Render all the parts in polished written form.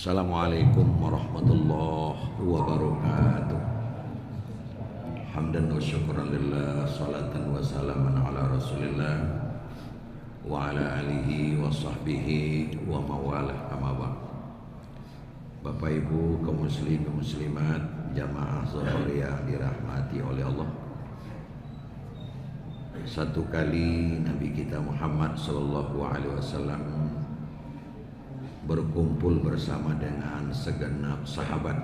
Assalamualaikum warahmatullahi wabarakatuh. Hamdan wa syukran lillah, salatan wa salaman ala rasulillah wa ala alihi wa sahbihi wa mawalah, amma ba'd. Bapak Ibu kaum muslimin muslimat, jamaah Zuhuriyah dirahmati oleh Allah. Satu kali Nabi kita Muhammad sallallahu alaihi wasallam berkumpul bersama dengan segenap sahabat.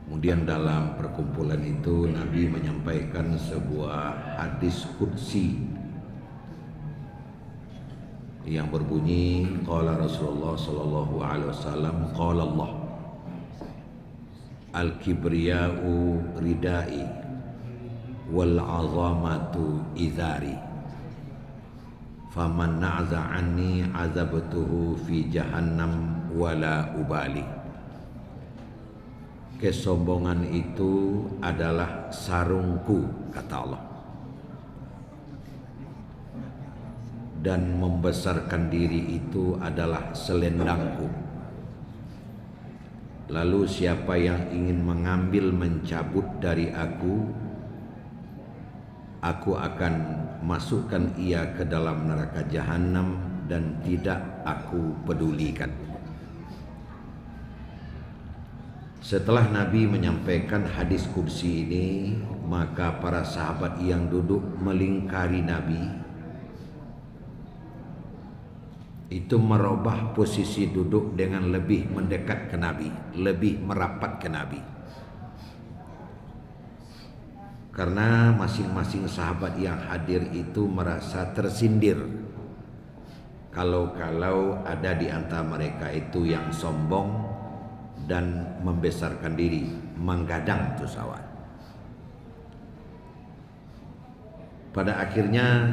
Kemudian dalam perkumpulan itu Nabi menyampaikan sebuah hadis qudsi yang berbunyi, qala Rasulullah sallallahu alaihi wasallam, qala Allah al-kibriya'u ridai wal 'azamatu izari faman na'za'anni azabtuhu fi jahannam wala ubali. Kesombongan itu adalah sarungku, kata Allah, dan membesarkan diri itu adalah selendangku. Lalu siapa yang ingin mengambil, mencabut dari aku akan masukkan ia ke dalam neraka jahanam dan tidak aku pedulikan. Setelah Nabi menyampaikan hadis qudsi ini, maka para sahabat yang duduk melingkari Nabi itu merubah posisi duduk dengan lebih mendekat ke Nabi, lebih merapat ke Nabi. Karena masing-masing sahabat yang hadir itu merasa tersindir kalau ada di antara mereka itu yang sombong dan membesarkan diri, menggadang tuh sawat. Pada akhirnya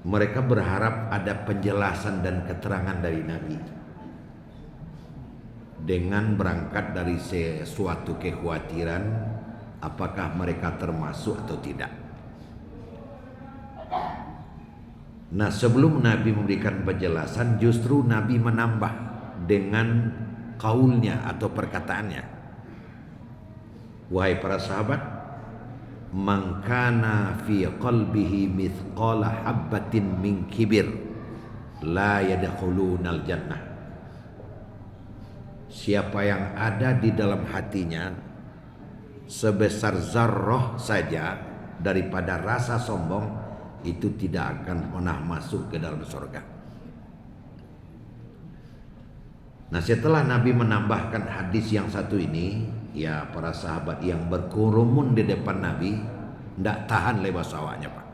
mereka berharap ada penjelasan dan keterangan dari Nabi dengan berangkat dari sesuatu kekhawatiran apakah mereka termasuk atau tidak. Nah, sebelum Nabi memberikan penjelasan, justru Nabi menambah dengan kaulnya atau perkataannya. Wahai para sahabat, man kana fi qalbihi mithqala habbatin min kibir la yadkhulunal jannah. Siapa yang ada di dalam hatinya sebesar zarrah saja daripada rasa sombong, itu tidak akan pernah masuk ke dalam surga. Nah, setelah Nabi menambahkan hadis yang satu ini, ya para sahabat yang berkerumun di depan Nabi tidak tahan lebar sawahnya, Pak.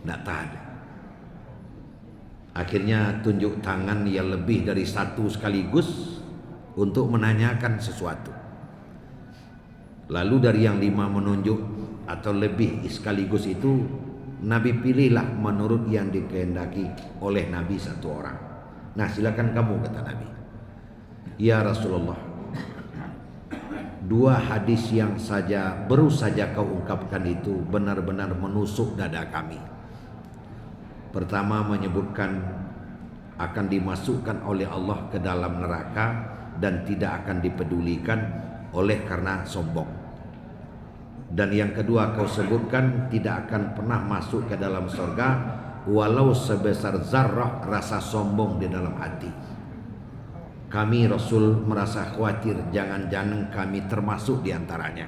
Tidak tahan. Akhirnya tunjuk tangan yang lebih dari satu sekaligus untuk menanyakan sesuatu. Lalu dari yang 5 menunjuk atau lebih sekaligus itu, Nabi pilihlah menurut yang dikehendaki oleh Nabi satu orang. Nah, silakan kamu, kata Nabi. Ya Rasulullah, 2 hadis yang baru saja kau ungkapkan itu benar-benar menusuk dada kami. Pertama menyebutkan akan dimasukkan oleh Allah ke dalam neraka dan tidak akan dipedulikan oleh karena sombong. Dan yang kedua kau sebutkan tidak akan pernah masuk ke dalam surga walau sebesar zarrah rasa sombong di dalam hati. Kami Rasul merasa khawatir jangan-jangan kami termasuk di antaranya.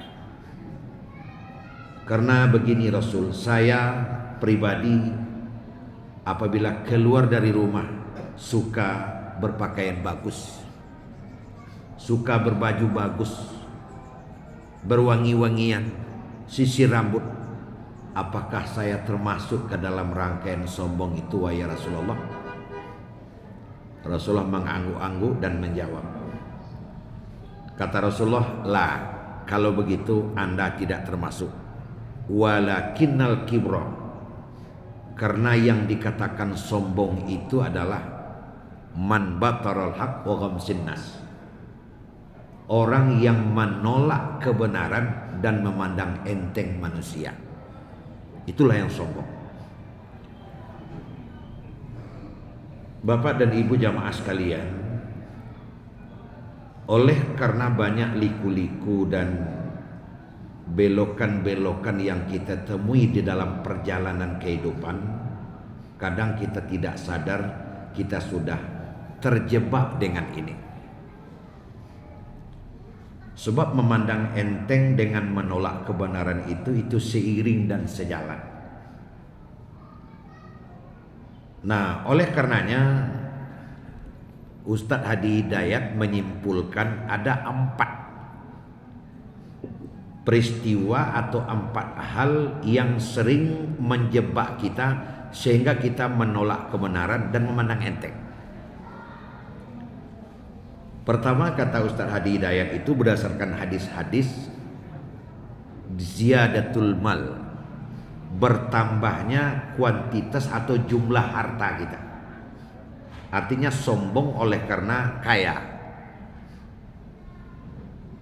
Karena begini Rasul, saya pribadi apabila keluar dari rumah suka berpakaian bagus, suka berbaju bagus, berwangi-wangian, sisir rambut. Apakah saya termasuk ke dalam rangkaian sombong itu, wahai Rasulullah? Rasulullah mengangguk-angguk dan menjawab. Kata Rasulullah, la, kalau begitu Anda tidak termasuk. Walakinnal kibra, karena yang dikatakan sombong itu adalah man bataral haq wa ghamsin nas, orang yang menolak kebenaran dan memandang enteng manusia. Itulah yang sombong. Bapak dan Ibu jamaah sekalian, oleh karena banyak liku-liku dan belokan-belokan yang kita temui di dalam perjalanan kehidupan, kadang kita tidak sadar kita sudah terjebak dengan ini. Sebab memandang enteng dengan menolak kebenaran itu seiring dan sejalan. Nah, oleh karenanya Ustadz Hadi Hidayat menyimpulkan ada 4 peristiwa atau 4 hal yang sering menjebak kita sehingga kita menolak kebenaran dan memandang enteng. Pertama, kata Ustadz Hadi Hidayat itu berdasarkan hadis-hadis ziyadatul mal, bertambahnya kuantitas atau jumlah harta kita. Artinya sombong oleh karena kaya.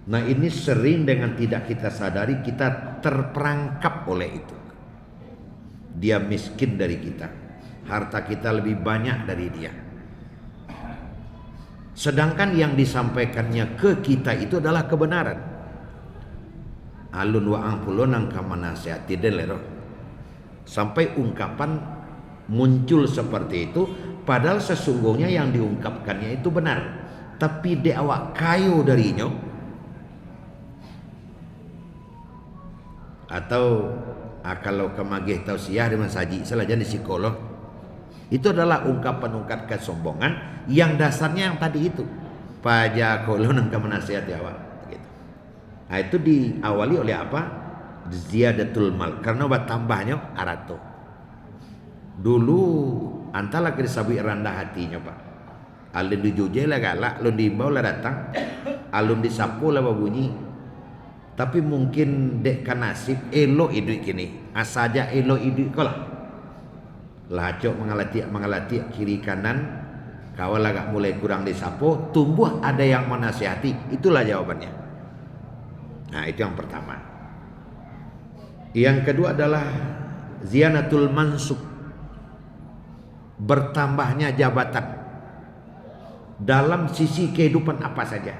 Nah, ini sering dengan tidak kita sadari kita terperangkap oleh itu. Dia miskin dari kita, harta kita lebih banyak dari dia. Sedangkan yang disampaikannya ke kita itu adalah kebenaran. Alun wa angpulun angka manasihati delero. Sampai ungkapan muncul seperti itu, padahal sesungguhnya yang diungkapkannya itu benar, tapi di awak kayu darinya. Atau kalau kemagih tausiah di masaji selaja di psikolog, itu adalah ungkapan-ungkapan kesombongan yang dasarnya yang tadi itu, pajak kolon angka menasihati awak gitu. Nah, itu diawali oleh apa? Ziyadatul mal, karena bertambahnya arato. Dulu antara kirisabi rendah hatinya Pak. Alun dijuje lah galak, alun diimbau lah datang, alun disapu lah bunyi. Tapi mungkin dek kan nasib elok hidup kini, asaja elok hidup kau lah. Lacok mengalati kiri kanan, kawal agak mulai kurang disapu, tumbuh ada yang menasihati, itulah jawabannya. Nah, itu yang pertama. Yang kedua adalah ziyanatul mansub, bertambahnya jabatan dalam sisi kehidupan apa saja,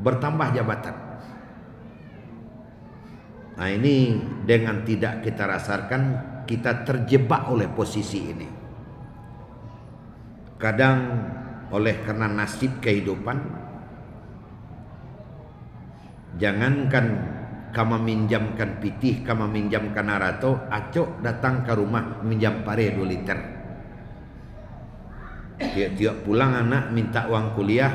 bertambah jabatan. Nah, ini dengan tidak kita rasakan kita terjebak oleh posisi ini. Kadang oleh karena nasib kehidupan, jangankan kama minjamkan pitih, kama minjamkan arato, acok datang ke rumah minjam pare 2 liter. Tiap pulang anak minta uang kuliah,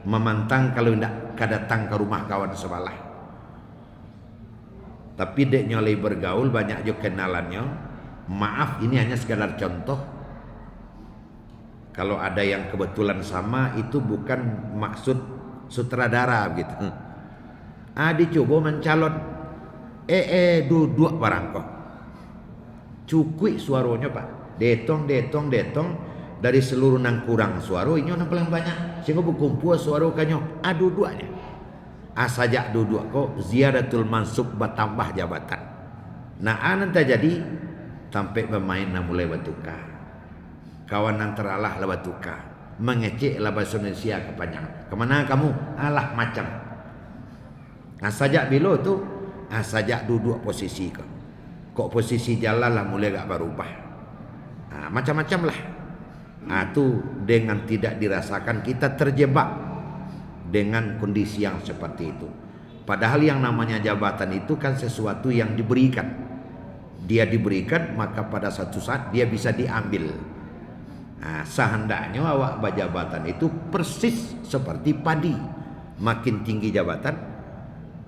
memantang kalau tidak datang ke rumah kawan sebelah. Tapi dek nyolai bergaul, banyak juga kenalannya. Maaf, ini hanya sekadar contoh. Kalau ada yang kebetulan sama, itu bukan maksud sutradara gitu. Dicoba mencalon duduk barang kok cukui suaranya Pak, detong dari seluruh nang kurang suara ini nang paling banyak sehingga berkumpul suara kanyo duduknya asajak duduk kok ziyadatul mansub, bertambah jabatan. Nah, nanti jadi sampai pemain nak mulai batuka, kawan antara Allah lah batuka, mengecek lah bahasa Indonesia kepanjang, kemana kamu alah macam. Nah, sajak bilo tu, sajak duduk posisi kok posisi jalan lah mulai gak berubah. Nah, macam-macam lah. Nah, tu dengan tidak dirasakan kita terjebak dengan kondisi yang seperti itu. Padahal yang namanya jabatan itu kan sesuatu yang diberikan. Dia diberikan, maka pada satu saat dia bisa diambil. Nah, sehendaknya awak berjabatan itu persis seperti padi. Makin tinggi jabatan,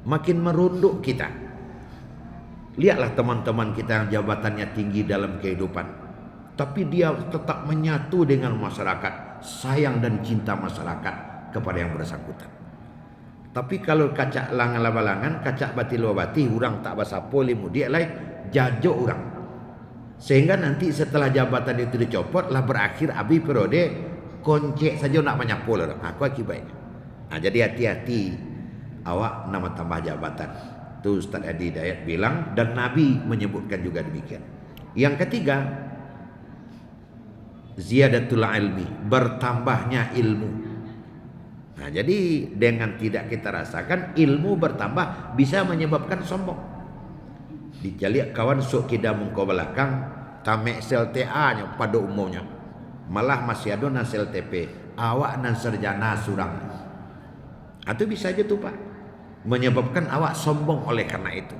makin merunduk kita. Lihatlah teman-teman kita yang jabatannya tinggi dalam kehidupan, tapi dia tetap menyatu dengan masyarakat, sayang dan cinta masyarakat kepada yang bersangkutan. Tapi kalau kacak langan-labalangan, kacak bati-bati, orang tak basapo limu dia lain jajok orang. Sehingga nanti setelah jabatan itu dicopot lah berakhir abi periode koncek saja nak menyapu lah. Aku akibatnya. Nah, jadi hati-hati awak nama tambah jabatan. Itu Ustadz Hadi Hidayat bilang, dan Nabi menyebutkan juga demikian. Yang ketiga, ziyadatul ilmi, bertambahnya ilmu. Nah, jadi dengan tidak kita rasakan ilmu bertambah bisa menyebabkan sombong. Dijaliak kawan sok kita mengko belakang tamek sel TA nya pada umumnya. Malah masih ada nan sel TP, awak nan sarjana surang. Atau bisa aja tuh Pak, menyebabkan awak sombong oleh karena itu.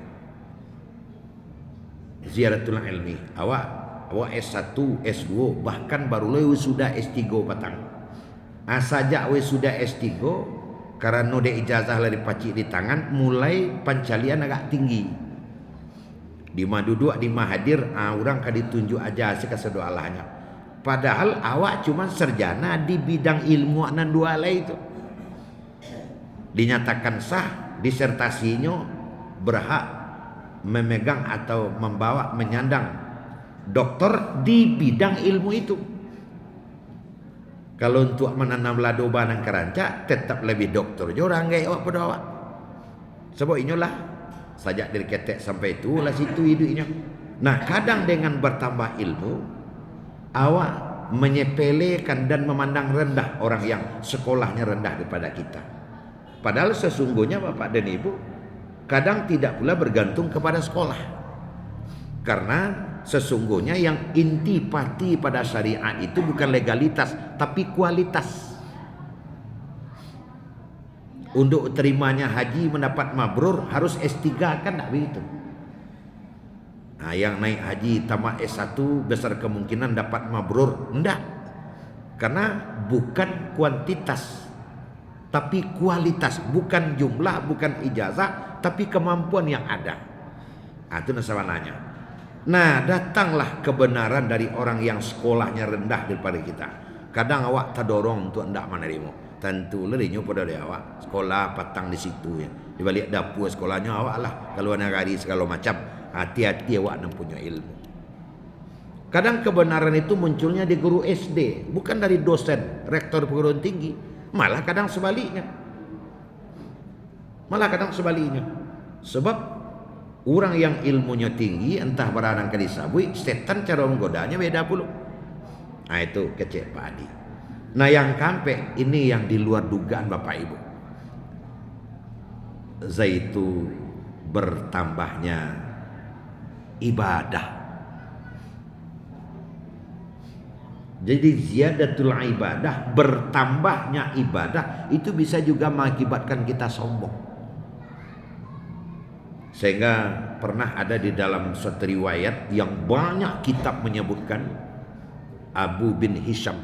Ziyadatul ilmi, awak S1, S2, bahkan baru lo sudah S3 batang. Asajak we sudah S3 karena de ijazah lari pacik di tangan, mulai pencalian agak tinggi. Di duduk di hadir, orang kan ditunjuk aja sekasih doalahnya. Padahal awak cuma sarjana di bidang ilmu nan dua lai itu. Dinyatakan sah, disertasinya berhak memegang atau membawa menyandang doktor di bidang ilmu itu. Kalau untuk menanam lado banang keranca tetap lebih doktor jorang gaya awak pada awak. Sebab inilah sajak dari ketek sampai itu lah situ hidupnya. Nah, kadang dengan bertambah ilmu awak menyepelekan dan memandang rendah orang yang sekolahnya rendah daripada kita. Padahal sesungguhnya Bapak dan Ibu kadang tidak pula bergantung kepada sekolah. Karena sesungguhnya yang inti pati pada syariat itu bukan legalitas tapi kualitas. Untuk terimanya haji mendapat mabrur harus S3 kan tak begitu. Nah, yang naik haji tamat S1 besar kemungkinan dapat mabrur. Enggak. Karena bukan kuantitas tapi kualitas, bukan jumlah, bukan ijazah, tapi kemampuan yang ada. Nah, itu nasawananya. Nah, datanglah kebenaran dari orang yang sekolahnya rendah daripada kita. Kadang awak terdorong untuk hendak menerima. Tentu lerinya pada dia awak sekolah patang di situ ya. Di balik dapur sekolahnya awak lah. Kalau negari segala macam, hati-hati awak nak punya ilmu. Kadang kebenaran itu munculnya di guru SD, bukan dari dosen, rektor perguruan tinggi. Malah kadang sebaliknya. Sebab orang yang ilmunya tinggi entah beranang ke disabui, setan cara menggodanya beda pula. Nah, itu kecil Pak Adi. Nah, yang kampe ini yang di luar dugaan Bapak Ibu. Zaitu bertambahnya ibadah. Jadi ziyadatul ibadah, bertambahnya ibadah itu bisa juga mengakibatkan kita sombong. Sehingga pernah ada di dalam suatu riwayat yang banyak kitab menyebutkan, Abu bin Hisham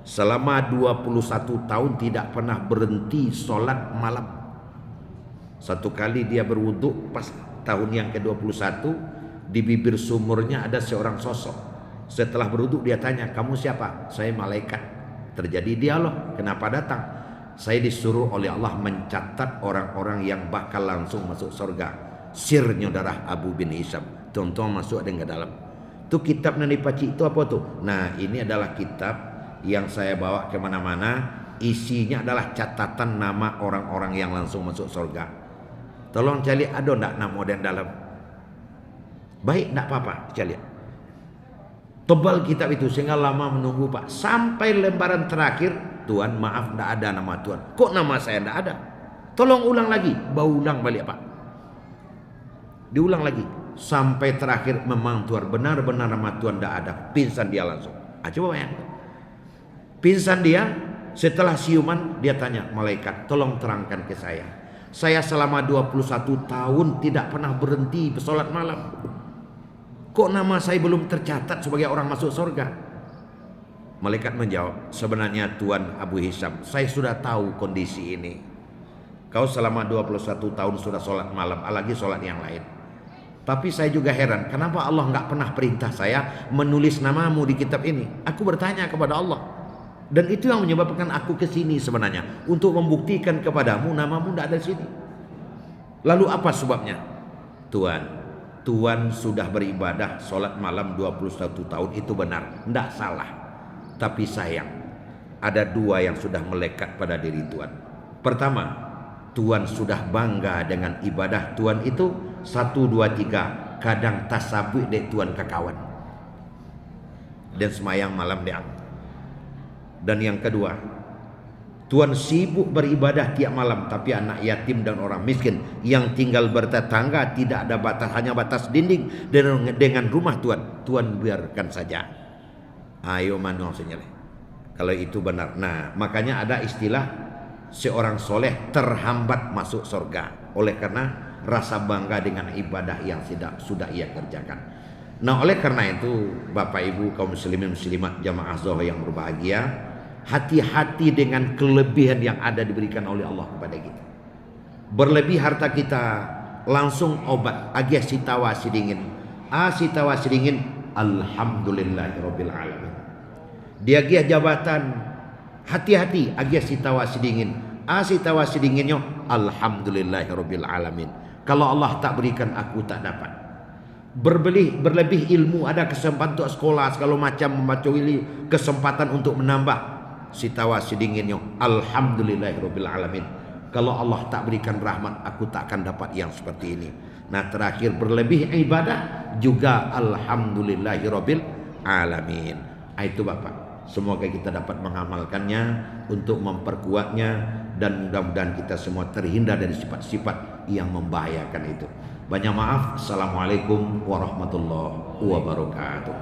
selama 21 tahun tidak pernah berhenti solat malam. Satu kali dia berwuduk pas tahun yang ke-21, di bibir sumurnya ada seorang sosok. Setelah berwuduk dia tanya, kamu siapa? Saya malaikat. Terjadi dialog, kenapa datang? Saya disuruh oleh Allah mencatat orang-orang yang bakal langsung masuk surga. Sirnya darah Abu bin Hisham. Tonton masuk ada ke dalam. Itu kitab Nani Paci itu apa tuh? Nah, ini adalah kitab yang saya bawa kemana-mana. Isinya adalah catatan nama orang-orang yang langsung masuk surga. Tolong cari ada enggak nama dan dalam. Baik, enggak apa-apa, cari. Tebal kitab itu sehingga lama menunggu Pak. Sampai lembaran terakhir, Tuan maaf enggak ada nama Tuan. Kok nama saya enggak ada? Tolong ulang lagi. Baru ulang balik Pak. Diulang lagi. Sampai terakhir memang Tuan benar-benar nama Tuan enggak ada. Pingsan dia langsung. Coba bayangkan. Pingsan dia, setelah siuman dia tanya malaikat, tolong terangkan ke saya. Saya selama 21 tahun tidak pernah berhenti bersolat malam. Kok nama saya belum tercatat sebagai orang masuk surga? Malaikat menjawab, sebenarnya Tuan Abu Hisham, saya sudah tahu kondisi ini. Kau selama 21 tahun sudah solat malam, apalagi solat yang lain. Tapi saya juga heran, kenapa Allah nggak pernah perintah saya menulis namamu di kitab ini? Aku bertanya kepada Allah. Dan itu yang menyebabkan aku ke sini sebenarnya, untuk membuktikan kepadamu namamu tidak ada di sini. Lalu apa sebabnya? Tuan sudah beribadah solat malam 21 tahun, itu benar, tidak salah. Tapi sayang, ada dua yang sudah melekat pada diri Tuan. Pertama, Tuan sudah bangga dengan ibadah Tuan itu. 1, 2, 3, kadang tasabuk dek Tuan ke kawan. dan semayang malam dia. Dan yang kedua, tuan sibuk beribadah tiap malam, tapi anak yatim dan orang miskin yang tinggal bertetangga tidak ada batas, hanya batas dinding dengan rumah tuan biarkan saja. Ayo mana maksudnya? Kalau itu benar. Nah, makanya ada istilah seorang soleh terhambat masuk surga oleh karena rasa bangga dengan ibadah yang sudah ia kerjakan. Nah, oleh karena itu Bapak Ibu kaum muslimin muslimat jamaah Zohor yang berbahagia, hati-hati dengan kelebihan yang ada diberikan oleh Allah kepada kita. Berlebih harta kita langsung obat agih sitawa sidingin. Sitawa sidingin alhamdulillahirabbil alamin. Dia agih jabatan, hati-hati agih sitawa sidingin. Sitawa sidinginnya alhamdulillahirabbil alamin. Kalau Allah tak berikan aku tak dapat. Berlebih ilmu, ada kesempatan untuk sekolah segala macam membaca ini, kesempatan untuk menambah sitawa sidinginnya alhamdulillahirabbil alamin. Kalau Allah tak berikan rahmat aku tak akan dapat yang seperti ini. Nah, terakhir berlebih ibadah juga alhamdulillahirabbil alamin. Itu Bapak, semoga kita dapat mengamalkannya untuk memperkuatnya dan mudah-mudahan kita semua terhindar dari sifat-sifat yang membahayakan itu. Banyak maaf. Assalamualaikum warahmatullahi wabarakatuh.